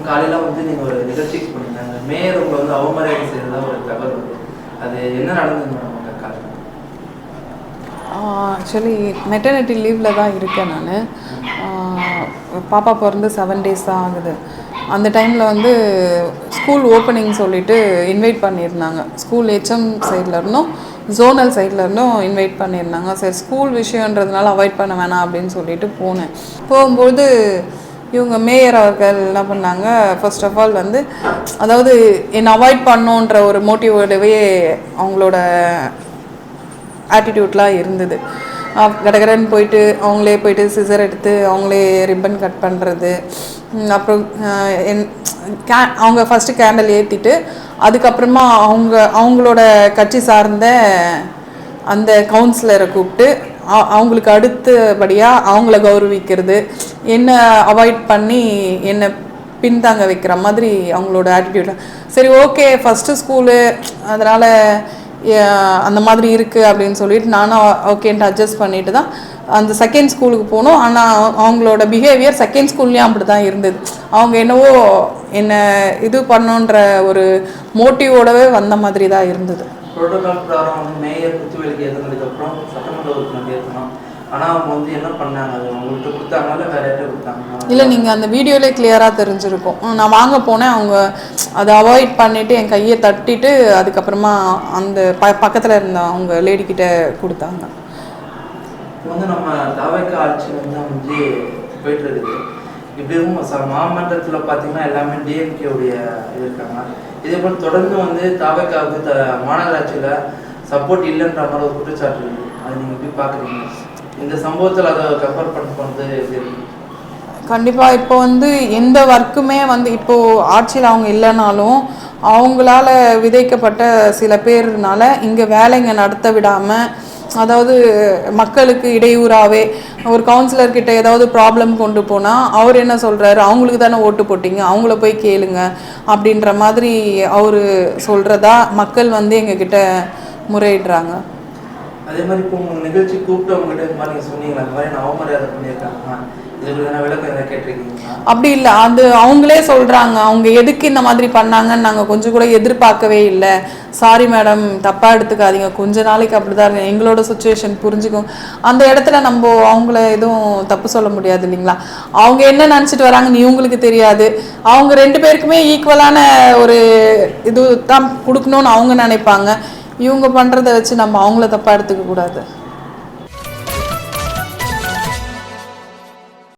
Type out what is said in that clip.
காலையில் வந்து நீங்கள் ஒரு நிகழ்ச்சிக்கு போனீங்க, மேயர் உங்களை வந்து அவமரியாதை செய்ததா ஒரு தகவல் வருது. அது என்ன நடந்தது மேடம் உங்கள் காலையில்? ஆக்சுவலி மெட்டர்னிட்டி லீவில் தான் இருக்கேன் நான். பாப்பா பிறந்து 7 days தான் ஆகுது. அந்த டைமில் வந்து ஸ்கூல் ஓப்பனிங் சொல்லிவிட்டு இன்வைட் பண்ணியிருந்தாங்க. ஸ்கூல் ஹெச்எம் சைடில் இருந்தும் ஜோனல் சைடில் இருந்தும் இன்வைட் பண்ணியிருந்தாங்க. சரி, ஸ்கூல் விஷயன்றதுனால அவாய்ட் பண்ண வேணாம் அப்படின்னு சொல்லிட்டு போனேன். போகும்போது இவங்க மேயர் அவர்கள் என்ன பண்ணாங்க, ஃபர்ஸ்ட் ஆஃப் ஆல் வந்து அதாவது என்னை அவாய்ட் பண்ணோன்ற ஒரு மோட்டிவோடவே அவங்களோட ஆட்டிடியூட்லாம் இருந்தது. கடகடன்னு போயிட்டு அவங்களே போயிட்டு சிசர் எடுத்து அவங்களே ரிப்பன் கட் பண்ணுறது. அப்புறம் அவங்க ஃபஸ்ட்டு கேண்டில் ஏற்றிட்டு அதுக்கப்புறமா அவங்களோட கட்சி சார்ந்த அந்த கவுன்சிலரை கூப்பிட்டு அவங்களுக்கு அடுத்தபடியாக அவங்கள கௌரவிக்கிறது, என்ன அவாய்ட் பண்ணி என்னை பின்தாங்க வைக்கிற மாதிரி அவங்களோட ஆட்டிடியூட். சரி, ஓகே, ஃபஸ்ட்டு ஸ்கூலு அதனால் அந்த மாதிரி இருக்குது அப்படின்னு சொல்லிட்டு நானும் ஓகேன்ட்டு அட்ஜஸ்ட் பண்ணிட்டு தான் அந்த செகண்ட் ஸ்கூலுக்கு போனோம். ஆனால் அவங்களோட பிஹேவியர் செகண்ட் ஸ்கூல்லேயும் அப்படி தான் இருந்தது. அவங்க என்னவோ என்னை இது பண்ணோன்ற ஒரு மோட்டிவோடவே வந்த மாதிரி தான் இருந்தது. புரோட்டோகால் பிரகாரம் வந்து மேயர் குத்துவேலுக்கு ஏற்றினதுக்கப்புறம் சட்டமன்ற உறுப்பினர் ஏற்றணும். ஆனால் அவங்க வந்து என்ன பண்ணாங்க, அது அவங்கள்ட்ட கொடுத்தாங்களா இல்லை வேறு யார்கிட்ட கொடுத்தாங்க? இல்லை, நீங்கள் அந்த வீடியோலே கிளியராக தெரிஞ்சிருக்கும். நான் வாங்க போனேன், அவங்க அதை அவாய்ட் பண்ணிவிட்டு என் கையை தட்டிட்டு அதுக்கப்புறமா அந்த பக்கத்தில் இருந்த அவங்க லேடிக்கிட்ட கொடுத்தாங்க. இப்போ வந்து நம்ம தாவேக்கா ஆட்சி வந்து போயிட்டு இருக்குது. இப்படி இருக்கும் மாமன்றத்தில் பார்த்தீங்கன்னா எல்லாமே டிஎம்கேவுடைய இது இருக்காங்க. இதே போல் தொடர்ந்து வந்து தாவேக்காவுக்கு மாநகராட்சியில் சப்போர்ட் இல்லைன்ற மாதிரி ஒரு குற்றச்சாட்டு இருக்குது. அதை நீங்கள் எப்படி பார்க்குறீங்க? இந்த சம்பவத்தில் அதை கம்பேர் பண்ணுறது எப்படி இருக்கு? கண்டிப்பாக இப்போ வந்து எந்த ஒர்க்குமே வந்து இப்போது ஆட்சியில் அவங்க இல்லைனாலும் அவங்களால விதைக்கப்பட்ட சில பேர்னால இங்கே வேலைங்க நடத்த விடாமல், அதாவது மக்களுக்கு இடையூறாகவே ஒரு கவுன்சிலர்கிட்ட ஏதாவது ப்ராப்ளம் கொண்டு போனால் அவர் என்ன சொல்கிறாரு, அவங்களுக்கு தானே ஓட்டு போட்டிங்க, அவங்கள போய் கேளுங்க அப்படின்ற மாதிரி அவர் சொல்கிறதா மக்கள் வந்து எங்ககிட்ட முறையிடுறாங்க. அதே மாதிரி இப்போ உங்கள் நிகழ்ச்சி கூப்பிட்டு அவங்ககிட்ட இந்த மாதிரி நீங்கள் சொன்னீங்களா, இந்த மாதிரி நான் அவமரியாதை பண்ணியிருக்காங்க, இதுக்கு விளக்கம் எதாவது கேட்டிருக்கீங்களா? அப்படி இல்லை, அது அவங்களே சொல்கிறாங்க. அவங்க எதுக்கு இந்த மாதிரி பண்ணாங்கன்னு நாங்கள் கொஞ்சம் கூட எதிர்பார்க்கவே இல்லை. சாரி மேடம், தப்பாக எடுத்துக்காதீங்க, கொஞ்ச நாளைக்கு அப்படி தான் இருக்கு, எங்களோட சுச்சுவேஷன் புரிஞ்சுக்கும். அந்த இடத்துல நம்ம அவங்கள எதுவும் தப்பு சொல்ல முடியாது இல்லைங்களா. அவங்க என்ன நினச்சிட்டு வராங்கன்னு இவங்களுக்கு தெரியாது. அவங்க 2 பேருக்குமே ஈக்குவலான ஒரு இது தான் கொடுக்கணும்னு அவங்க நினைப்பாங்க. இவங்க பண்ணுறதை வச்சு நம்ம அவங்கள தப்பாக எடுத்துக்க கூடாது.